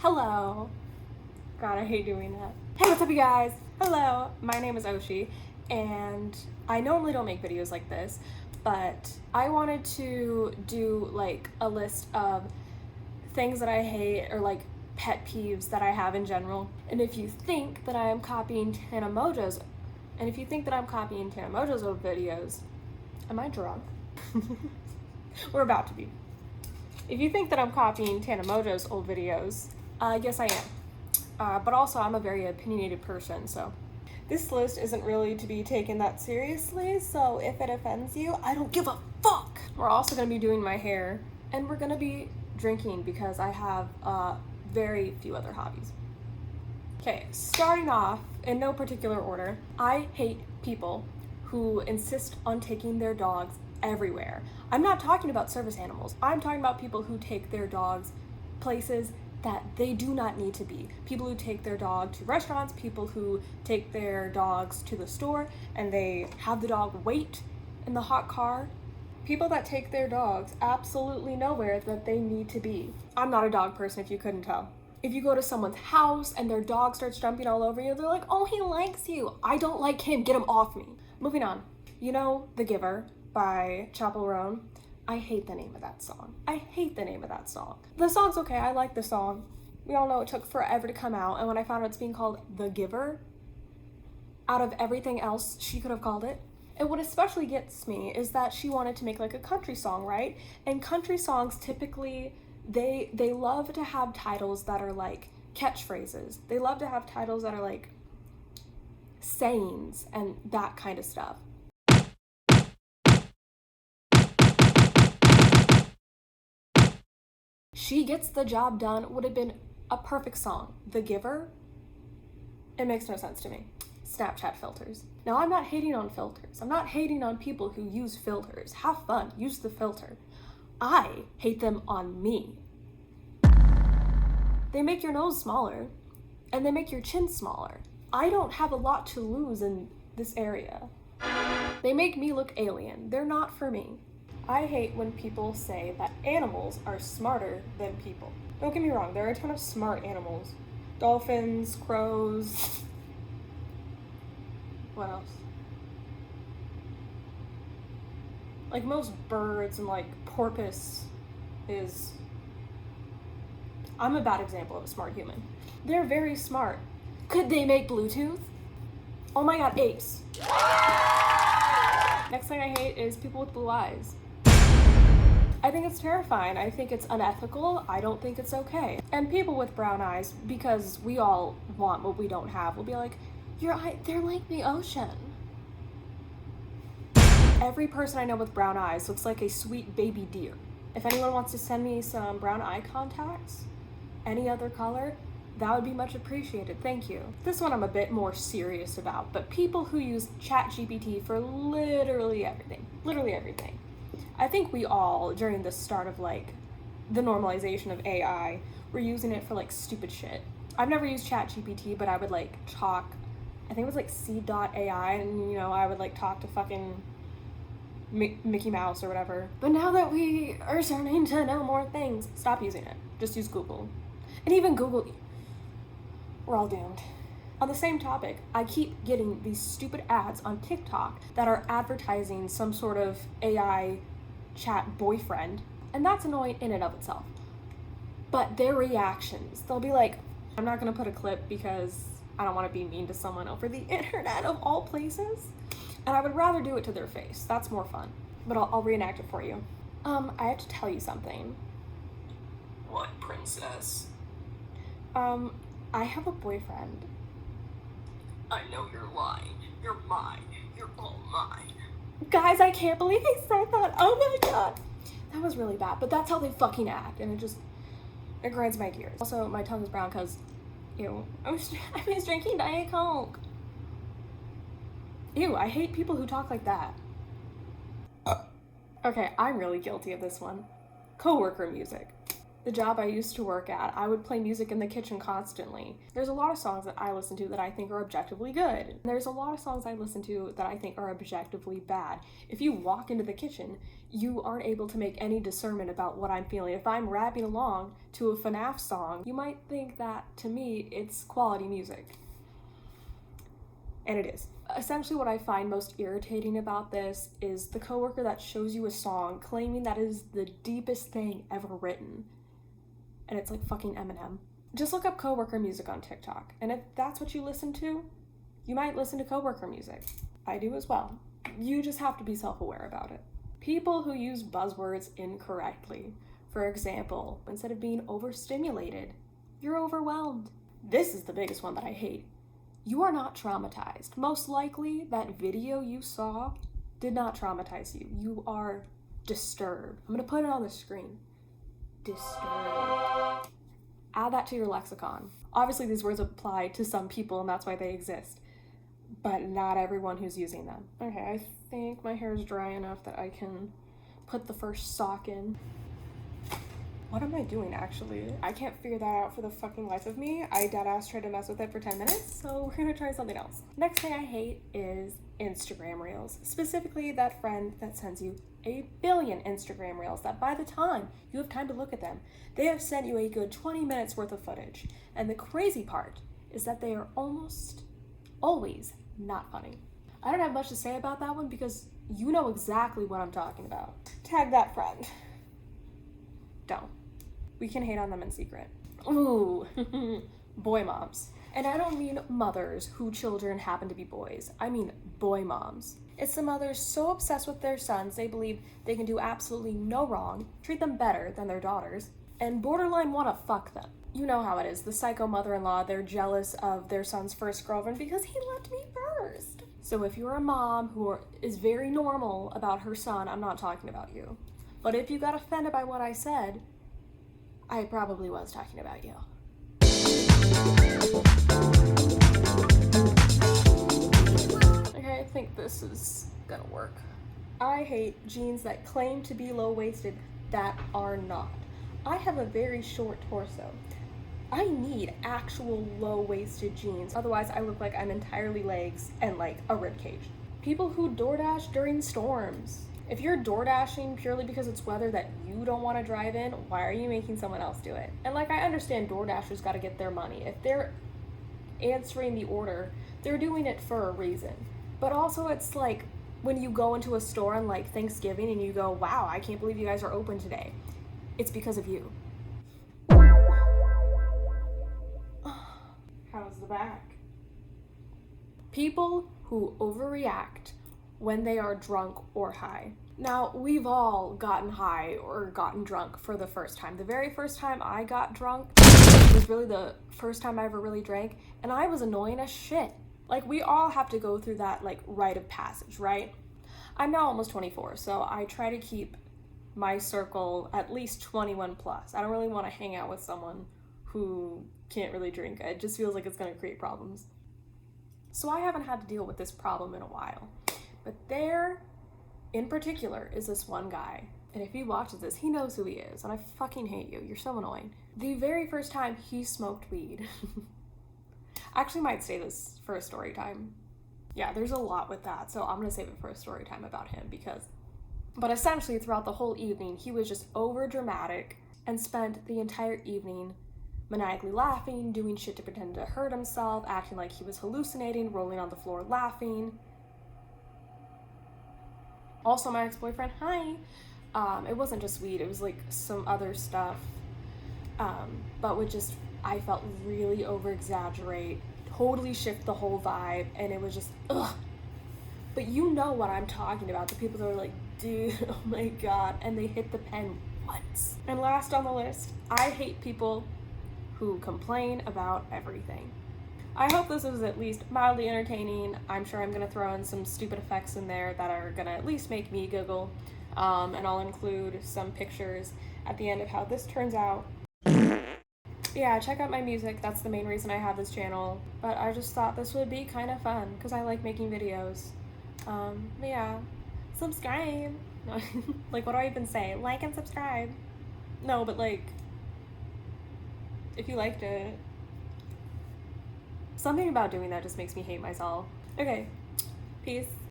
Hello. God, I hate doing that. Hey, what's up, you guys? Hello, my name is Oshi, and I normally don't make videos like this, but I wanted to do like a list of things that I hate or like pet peeves that I have in general. And if you think that I am copying Tana Mojo's old videos, am I drunk? We're about to be. If you think that I'm copying Tana Mojo's old videos, yes I am. But also I'm a very opinionated person, so this list isn't really to be taken that seriously, so if it offends you, I don't give a fuck! We're also gonna be doing my hair, and we're gonna be drinking because I have very few other hobbies. Okay, starting off, in no particular order, I hate people who insist on taking their dogs everywhere. I'm not talking about service animals. I'm talking about people who take their dogs places that they do not need to be. People who take their dog to restaurants, people who take their dogs to the store and they have the dog wait in the hot car. People that take their dogs absolutely nowhere that they need to be. I'm not a dog person, if you couldn't tell. If you go to someone's house and their dog starts jumping all over you, they're like, oh, he likes you. I don't like him, get him off me. Moving on. You know The Giver by Chappell Roan? I hate the name of that song. I hate the name of that song. The song's okay, I like the song. We all know it took forever to come out, and when I found out it's being called The Giver, out of everything else she could have called it, and what especially gets me is that she wanted to make like a country song, right? And country songs typically, they love to have titles that are like catchphrases. They love to have titles that are like sayings and that kind of stuff. She Gets the Job Done would have been a perfect song. The Giver? It makes no sense to me. Snapchat filters. Now, I'm not hating on filters. I'm not hating on people who use filters. Have fun, use the filter. I hate them on me. They make your nose smaller, and they make your chin smaller. I don't have a lot to lose in this area. They make me look alien. They're not for me. I hate when people say that animals are smarter than people. Don't get me wrong, there are a ton of smart animals. Dolphins, crows. What else? Like most birds and like porpoise is... I'm a bad example of a smart human. They're very smart. Could they make Bluetooth? Oh my god, apes. Next thing I hate is people with blue eyes. I think it's terrifying. I think it's unethical. I don't think it's okay. And people with brown eyes, because we all want what we don't have, will be like, they're like the ocean. Every person I know with brown eyes looks like a sweet baby deer. If anyone wants to send me some brown eye contacts, any other color, that would be much appreciated. Thank you. This one I'm a bit more serious about, but people who use ChatGPT for literally everything. Literally everything. I think we all, during the start of like the normalization of AI, were using it for like stupid shit. I've never used ChatGPT, but I would like talk, I think it was like C.AI, and you know, I would like talk to fucking Mickey Mouse or whatever. But now that we are starting to know more things, stop using it. Just use Google. And even Google, we're all doomed. On the same topic, I keep getting these stupid ads on TikTok that are advertising some sort of AI chat boyfriend, and that's annoying in and of itself. But their reactions, they'll be like, I'm not gonna put a clip because I don't want to be mean to someone over the internet of all places, and I would rather do it to their face. That's more fun. But I'll reenact it for you. I have to tell you something. What, princess? I have a boyfriend. I know you're lying. You're mine. You're all mine. Guys, I can't believe he said that. Oh my god. That was really bad, but that's how they fucking act, and it grinds my gears. Also, my tongue is brown because, ew, I was drinking Diet Coke. Ew, I hate people who talk like that. Okay, I'm really guilty of this one. Coworker music. The job I used to work at, I would play music in the kitchen constantly. There's a lot of songs that I listen to that I think are objectively good. And there's a lot of songs I listen to that I think are objectively bad. If you walk into the kitchen, you aren't able to make any discernment about what I'm feeling. If I'm rapping along to a FNAF song, you might think that, to me, it's quality music. And it is. Essentially what I find most irritating about this is the coworker that shows you a song claiming that is the deepest thing ever written. And it's like fucking Eminem. Just look up coworker music on TikTok, and if that's what you listen to, you might listen to coworker music. I do as well. You just have to be self-aware about it. People who use buzzwords incorrectly. For example, instead of being overstimulated, you're overwhelmed. This is the biggest one that I hate. You are not traumatized. Most likely, that video you saw did not traumatize you. You are disturbed. I'm gonna put it on the screen. Disturbed. Add that to your lexicon. Obviously, these words apply to some people, and that's why they exist, but not everyone who's using them. Okay, I think my hair is dry enough that I can put the first sock in. What am I doing, actually? I can't figure that out for the fucking life of me. I deadass tried to mess with it for 10 minutes, so we're gonna try something else. Next thing I hate is Instagram Reels. Specifically, that friend that sends you a billion Instagram Reels that by the time you have time to look at them, they have sent you a good 20 minutes worth of footage. And the crazy part is that they are almost always not funny. I don't have much to say about that one because you know exactly what I'm talking about. Tag that friend. Don't. We can hate on them in secret. Ooh, boy moms. And I don't mean mothers whose children happen to be boys. I mean boy moms. It's the mothers so obsessed with their sons they believe they can do absolutely no wrong, treat them better than their daughters, and borderline want to fuck them. You know how it is. The psycho mother-in-law, they're jealous of their son's first girlfriend because he left me first. So if you're a mom who is very normal about her son, I'm not talking about you. But if you got offended by what I said, I probably was talking about you. Okay, I think this is gonna work. I hate jeans that claim to be low-waisted that are not. I have a very short torso. I need actual low-waisted jeans, otherwise I look like I'm entirely legs and like a ribcage. People who DoorDash during storms. If you're door dashing purely because it's weather that you don't want to drive in, why are you making someone else do it? And like, I understand door dashers got to get their money. If they're answering the order, they're doing it for a reason. But also it's like when you go into a store on like Thanksgiving and you go, wow, I can't believe you guys are open today. It's because of you. How's the back? People who overreact when they are drunk or high. Now, we've all gotten high or gotten drunk for the first time. The very first time I got drunk was really the first time I ever really drank, and I was annoying as shit. Like, we all have to go through that, like, rite of passage, right? I'm now almost 24, so I try to keep my circle at least 21 plus. I don't really want to hang out with someone who can't really drink. It just feels like it's going to create problems. So I haven't had to deal with this problem in a while. But there, in particular, is this one guy. And if he watches this, he knows who he is. And I fucking hate you. You're so annoying. The very first time he smoked weed. I actually might say this for a story time. Yeah, there's a lot with that. So I'm going to save it for a story time about him because... But essentially, throughout the whole evening, he was just over dramatic and spent the entire evening maniacally laughing, doing shit to pretend to hurt himself, acting like he was hallucinating, rolling on the floor laughing. Also, my ex-boyfriend, hi. It wasn't just weed, it was like some other stuff. But would just, I felt really over-exaggerate, totally shift the whole vibe, and it was just, ugh. But you know what I'm talking about, the people that are like, dude, oh my god, and they hit the pen once. And last on the list, I hate people who complain about everything. I hope this is at least mildly entertaining. I'm sure I'm gonna throw in some stupid effects in there that are gonna at least make me giggle. And I'll include some pictures at the end of how this turns out. Yeah, check out my music. That's the main reason I have this channel. But I just thought this would be kind of fun because I like making videos. But yeah, subscribe. Like, what do I even say? Like and subscribe. No, but like, if you liked it. Something about doing that just makes me hate myself. Okay, peace.